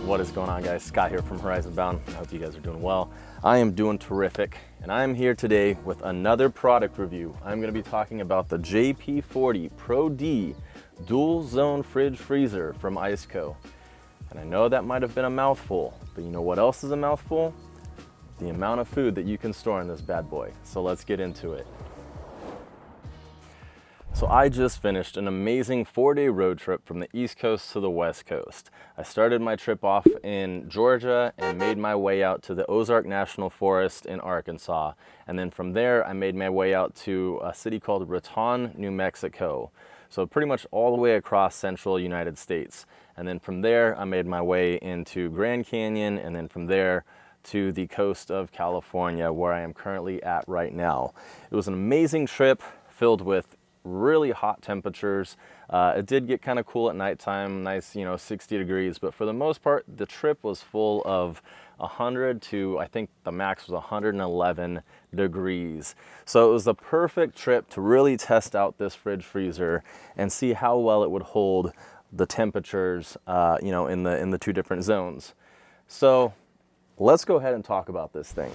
What is going on, guys? Scott here from Horizon Bound. I hope you guys are doing well. I am doing terrific, and I am here today with another product review. I'm going to be talking about the JP40 Pro D dual zone fridge freezer from ICECO. And I know that might have been a mouthful, but you know what else is a mouthful? The amount of food that you can store in this bad boy. So let's get into it. So I just finished an amazing 4-day road trip from the East Coast to the West Coast. I started my trip off in Georgia and made my way out to the Ozark National Forest in Arkansas. And then from there, I made my way out to a city called Raton, New Mexico. So pretty much all the way across central United States. And then from there, I made my way into Grand Canyon, and then from there to the coast of California, where I am currently at right now. It was an amazing trip filled with really hot temperatures. It did get kind of cool at nighttime, nice, 60 degrees, but for the most part, the trip was full of 100 to, I think the max was 111 degrees. So it was the perfect trip to really test out this fridge freezer and see how well it would hold the temperatures, in the two different zones. So let's go ahead and talk about this thing.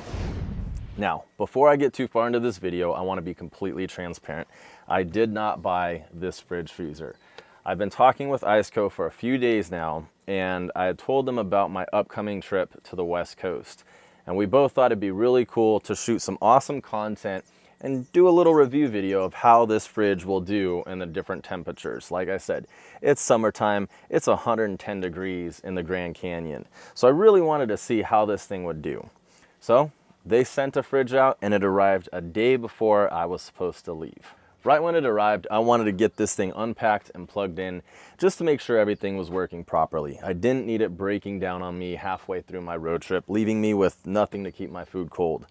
Now, before I get too far into this video, I want to be completely transparent. I did not buy this fridge freezer. I've been talking with ICECO for a few days now, and I had told them about my upcoming trip to the West Coast. And we both thought it'd be really cool to shoot some awesome content and do a little review video of how this fridge will do in the different temperatures. Like I said, it's summertime, it's 110 degrees in the Grand Canyon. So I really wanted to see how this thing would do. So they sent a fridge out, and it arrived a day before I was supposed to leave. Right when it arrived, I wanted to get this thing unpacked and plugged in just to make sure everything was working properly. I didn't need it breaking down on me halfway through my road trip, leaving me with nothing to keep my food cold.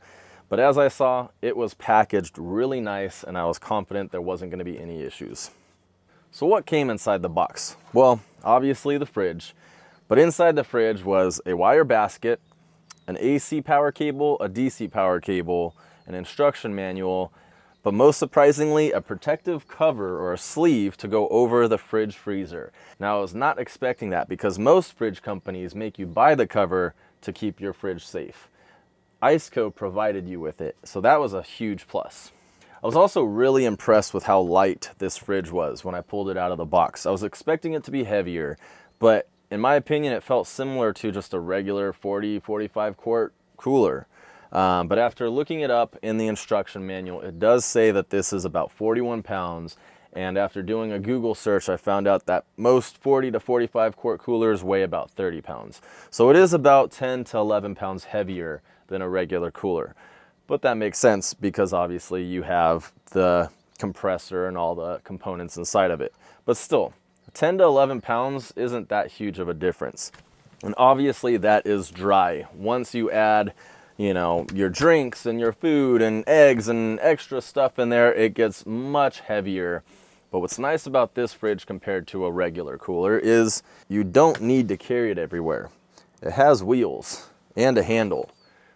But as I saw, it was packaged really nice, and I was confident there wasn't going to be any issues. So what came inside the box? Well, obviously the fridge, but inside the fridge was a wire basket, an AC power cable, a DC power cable, an instruction manual, but most surprisingly, a protective cover or a sleeve to go over the fridge freezer. Now, I was not expecting that because most fridge companies make you buy the cover to keep your fridge safe. ICECO provided you with it, so that was a huge plus. I was also really impressed with how light this fridge was when I pulled it out of the box. I was expecting it to be heavier, but in my opinion, it felt similar to just a regular 45 quart cooler. But after looking it up in the instruction manual, it does say that this is about 41 pounds. And after doing a Google search, I found out that most 40 to 45 quart coolers weigh about 30 pounds. So it is about 10 to 11 pounds heavier than a regular cooler. But that makes sense because obviously you have the compressor and all the components inside of it. But still, 10 to 11 pounds isn't that huge of a difference. And obviously that is dry. Once you add, your drinks and your food and eggs and extra stuff in there, it gets much heavier. But what's nice about this fridge compared to a regular cooler is you don't need to carry it everywhere. It has wheels and a handle,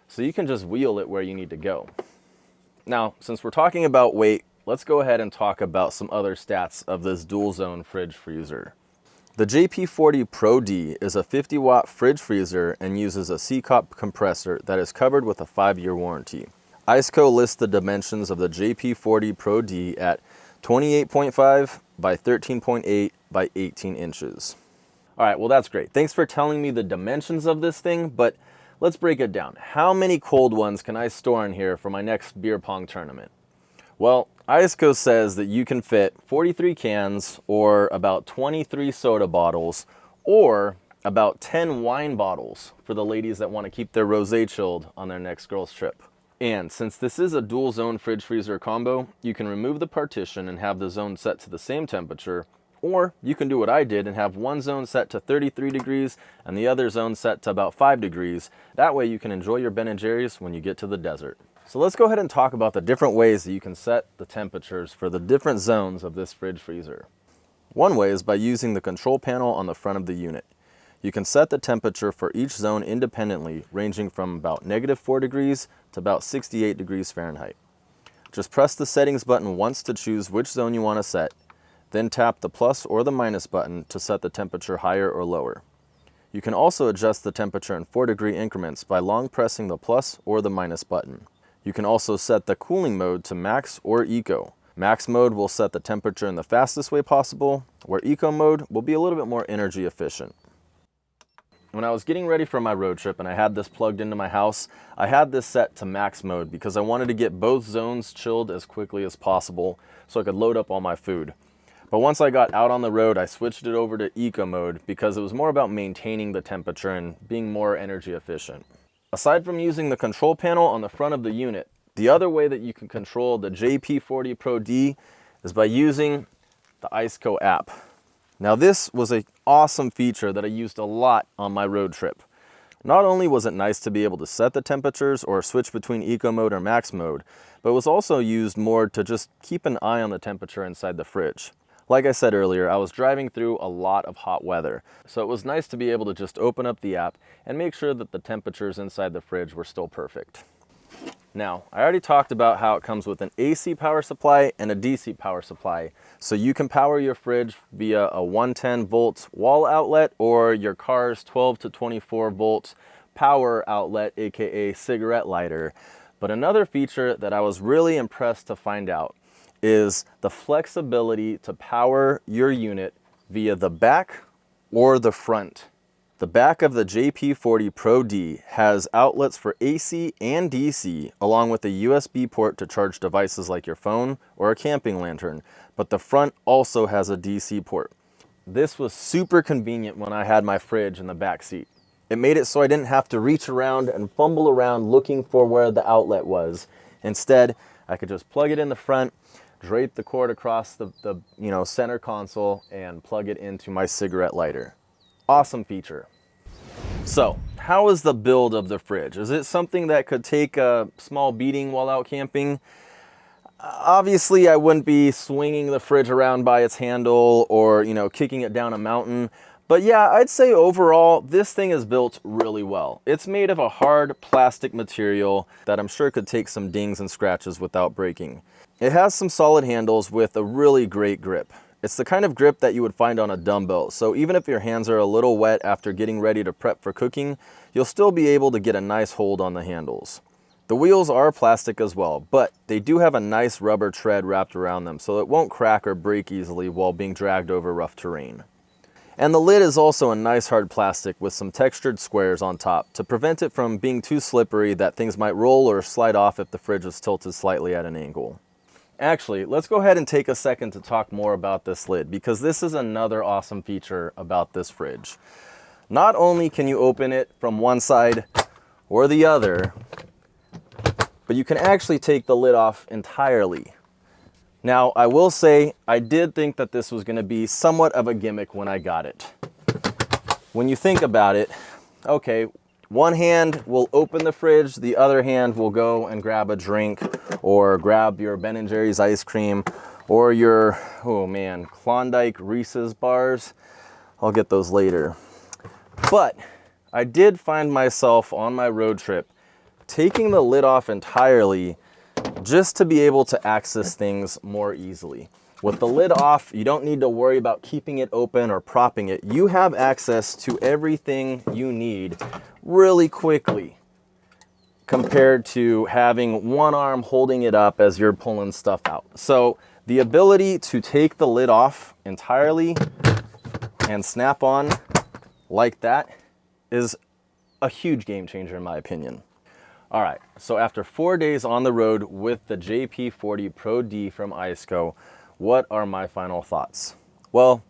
so you can just wheel it where you need to go. Now, since we're talking about weight, let's go ahead and talk about some other stats of this dual zone fridge freezer. The JP40 Pro D is a 50-watt fridge freezer and uses a C-cup compressor that is covered with a 5-year warranty. ICECO lists the dimensions of the JP40 Pro D at 28.5 by 13.8 by 18 inches. All right, well, that's great. Thanks for telling me the dimensions of this thing, but let's break it down. How many cold ones can I store in here for my next beer pong tournament? Well, ICECO says that you can fit 43 cans or about 23 soda bottles or about 10 wine bottles for the ladies that want to keep their rosé chilled on their next girls trip. And since this is a dual zone fridge freezer combo, you can remove the partition and have the zone set to the same temperature, or you can do what I did and have one zone set to 33 degrees and the other zone set to about 5 degrees. That way you can enjoy your Ben & Jerry's when you get to the desert. So let's go ahead and talk about the different ways that you can set the temperatures for the different zones of this fridge freezer. One way is by using the control panel on the front of the unit. You can set the temperature for each zone independently, ranging from about -4 degrees to about 68 degrees Fahrenheit. Just press the settings button once to choose which zone you want to set, then tap the plus or the minus button to set the temperature higher or lower. You can also adjust the temperature in 4-degree increments by long pressing the plus or the minus button. You can also set the cooling mode to max or eco. Max mode will set the temperature in the fastest way possible, where eco mode will be a little bit more energy efficient. When I was getting ready for my road trip and I had this plugged into my house, I had this set to max mode because I wanted to get both zones chilled as quickly as possible so I could load up all my food. But once I got out on the road, I switched it over to eco mode because it was more about maintaining the temperature and being more energy efficient. Aside from using the control panel on the front of the unit, the other way that you can control the JP40 Pro D is by using the ICECO app. Now this was an awesome feature that I used a lot on my road trip. Not only was it nice to be able to set the temperatures or switch between eco mode or max mode, but it was also used more to just keep an eye on the temperature inside the fridge. Like I said earlier, I was driving through a lot of hot weather, so it was nice to be able to just open up the app and make sure that the temperatures inside the fridge were still perfect. Now, I already talked about how it comes with an AC power supply and a DC power supply, so you can power your fridge via a 110 volt wall outlet or your car's 12 to 24 volt power outlet, aka cigarette lighter. But another feature that I was really impressed to find out is the flexibility to power your unit via the back or the front. The back of the JP40 Pro D has outlets for AC and DC, along with a USB port to charge devices like your phone or a camping lantern, but the front also has a DC port. This was super convenient when I had my fridge in the back seat. It made it so I didn't have to reach around and fumble around looking for where the outlet was. Instead, I could just plug it in the front, drape the cord across the center console, and plug it into my cigarette lighter. Awesome feature. So, how is the build of the fridge? Is it something that could take a small beating while out camping? Obviously, I wouldn't be swinging the fridge around by its handle or, kicking it down a mountain. But yeah, I'd say overall, this thing is built really well. It's made of a hard plastic material that I'm sure could take some dings and scratches without breaking. It has some solid handles with a really great grip. It's the kind of grip that you would find on a dumbbell, so even if your hands are a little wet after getting ready to prep for cooking, you'll still be able to get a nice hold on the handles. The wheels are plastic as well, but they do have a nice rubber tread wrapped around them, so it won't crack or break easily while being dragged over rough terrain. And the lid is also a nice hard plastic with some textured squares on top to prevent it from being too slippery that things might roll or slide off if the fridge is tilted slightly at an angle. Actually, let's go ahead and take a second to talk more about this lid, because this is another awesome feature about this fridge. Not only can you open it from one side or the other, but you can actually take the lid off entirely. Now, I will say, I did think that this was going to be somewhat of a gimmick when I got it. When you think about it, okay, one hand will open the fridge, the other hand will go and grab a drink or grab your Ben & Jerry's ice cream or your, Klondike Reese's bars. I'll get those later. But I did find myself on my road trip taking the lid off entirely just to be able to access things more easily. With the lid off, you don't need to worry about keeping it open or propping it. You have access to everything you need really quickly compared to having one arm holding it up as you're pulling stuff out. So the ability to take the lid off entirely and snap on like that is a huge game changer in my opinion. All right, so after 4 days on the road with the JP40 Pro D from ICECO, what are my final thoughts? Well,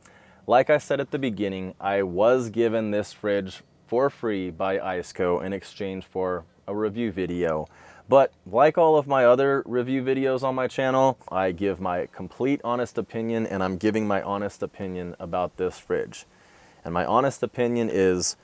like I said at the beginning, I was given this fridge for free by ICECO in exchange for a review video. But like all of my other review videos on my channel, I give my complete honest opinion, and I'm giving my honest opinion about this fridge. And my honest opinion is,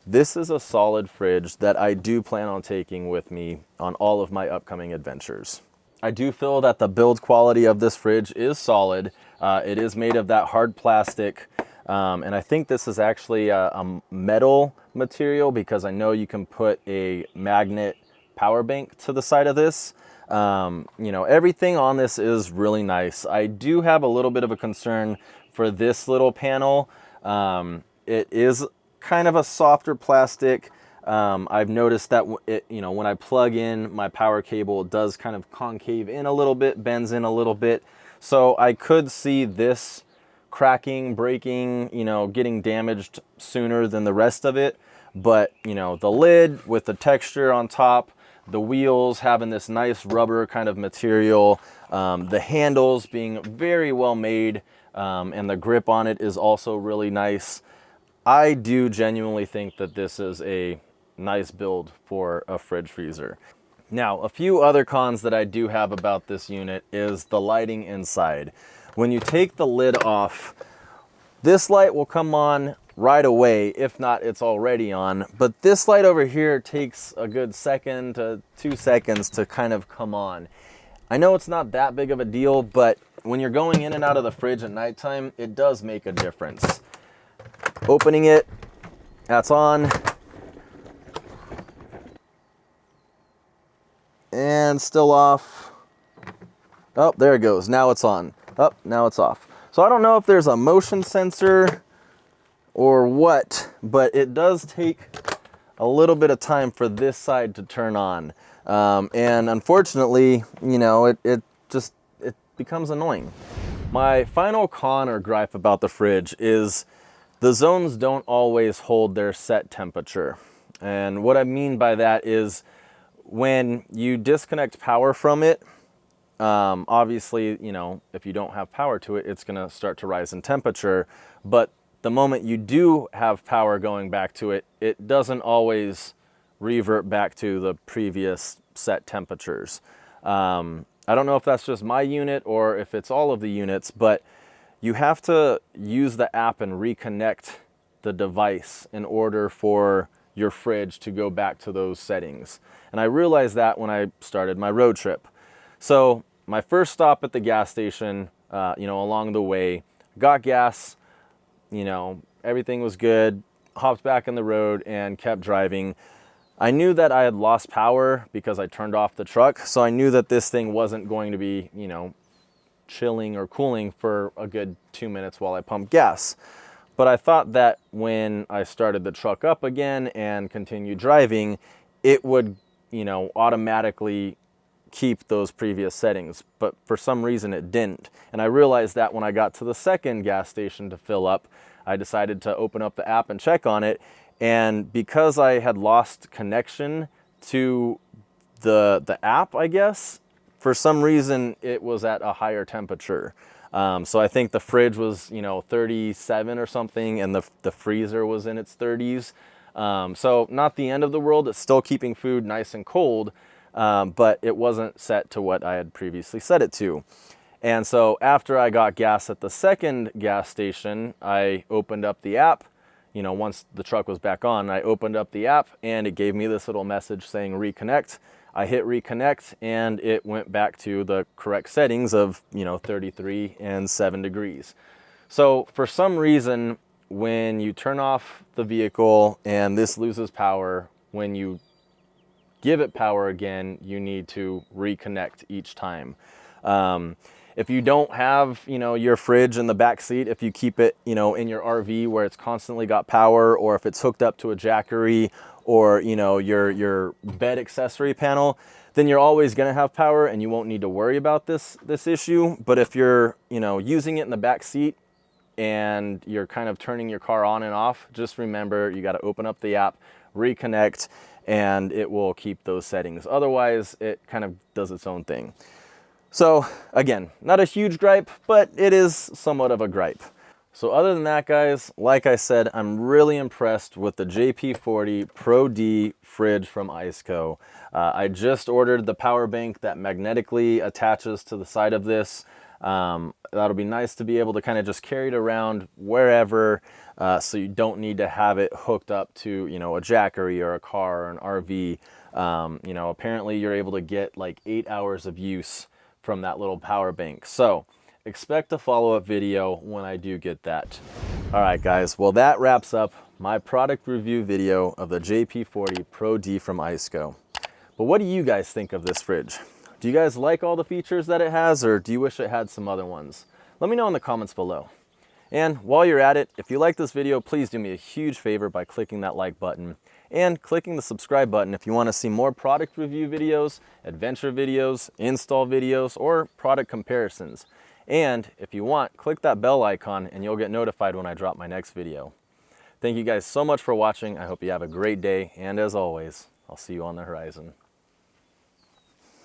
this is a solid fridge that I do plan on taking with me on all of my upcoming adventures. I do feel that the build quality of this fridge is solid. It is made of that hard plastic, and I think this is actually a metal material because I know you can put a magnet power bank to the side of this. Everything on this is really nice. I do have a little bit of a concern for this little panel. It is kind of a softer plastic. I've noticed that when I plug in my power cable, it does kind of concave in a little bit, bends in a little bit. So I could see this cracking, breaking, getting damaged sooner than the rest of it. But, the lid with the texture on top, the wheels having this nice rubber kind of material, the handles being very well made, and the grip on it is also really nice. I do genuinely think that this is a nice build for a fridge freezer. Now, a few other cons that I do have about this unit is the lighting inside. When you take the lid off, this light will come on right away. If not, it's already on. But this light over here takes a good 2 to 2 seconds to kind of come on. I know it's not that big of a deal, but when you're going in and out of the fridge at nighttime, it does make a difference. Opening it, that's on. And still off. Oh, there it goes. Now it's on. Oh, now it's off. So I don't know if there's a motion sensor or what, but it does take a little bit of time for this side to turn on. And unfortunately, it becomes annoying. My final con or gripe about the fridge is the zones don't always hold their set temperature. And what I mean by that is when you disconnect power from it, obviously, if you don't have power to it, it's gonna start to rise in temperature. But the moment you do have power going back to it, it doesn't always revert back to the previous set temperatures. I don't know if that's just my unit or if it's all of the units, but you have to use the app and reconnect the device in order for your fridge to go back to those settings. And I realized that when I started my road trip. So my first stop at the gas station, along the way, got gas, everything was good, hopped back in the road and kept driving. I knew that I had lost power because I turned off the truck. So I knew that this thing wasn't going to be, chilling or cooling for a good 2 minutes while I pumped gas. But I thought that when I started the truck up again and continued driving, it would, automatically keep those previous settings. But for some reason it didn't. And I realized that when I got to the second gas station to fill up, I decided to open up the app and check on it. And because I had lost connection to the app, I guess, for some reason it was at a higher temperature. So I think the fridge was, 37 or something, and the freezer was in its 30s. So not the end of the world. It's still keeping food nice and cold, but it wasn't set to what I had previously set it to. And so after I got gas at the second gas station, I opened up the app. Once the truck was back on, I opened up the app and it gave me this little message saying reconnect. I hit reconnect and it went back to the correct settings of, 33 and 7 degrees. So for some reason, when you turn off the vehicle and this loses power, when you give it power again, you need to reconnect each time. If you don't have, your fridge in the back seat, if you keep it, in your RV where it's constantly got power, or if it's hooked up to a jackery or, your bed accessory panel, then you're always going to have power and you won't need to worry about this issue. But if you're, using it in the back seat and you're kind of turning your car on and off, just remember you got to open up the app, reconnect, and it will keep those settings. Otherwise, it kind of does its own thing. So again, not a huge gripe, but it is somewhat of a gripe. So other than that, guys, like I said, I'm really impressed with the JP40 Pro D fridge from ICECO. I just ordered the power bank that magnetically attaches to the side of this. That'll be nice to be able to kind of just carry it around wherever, so you don't need to have it hooked up to, a jackery or a car or an RV. Apparently you're able to get like 8 hours of use from that little power bank. So expect a follow-up video when I do get that. All right, guys, well, that wraps up my product review video of the JP40 Pro D from ICECO. But what do you guys think of this fridge? Do you guys like all the features that it has, or do you wish it had some other ones? Let me know in the comments below. And while you're at it, if you like this video, please do me a huge favor by clicking that like button and clicking the subscribe button if you want to see more product review videos, adventure videos, install videos, or product comparisons. And if you want, click that bell icon and you'll get notified when I drop my next video. Thank you guys so much for watching. I hope you have a great day, and as always, I'll see you on the horizon.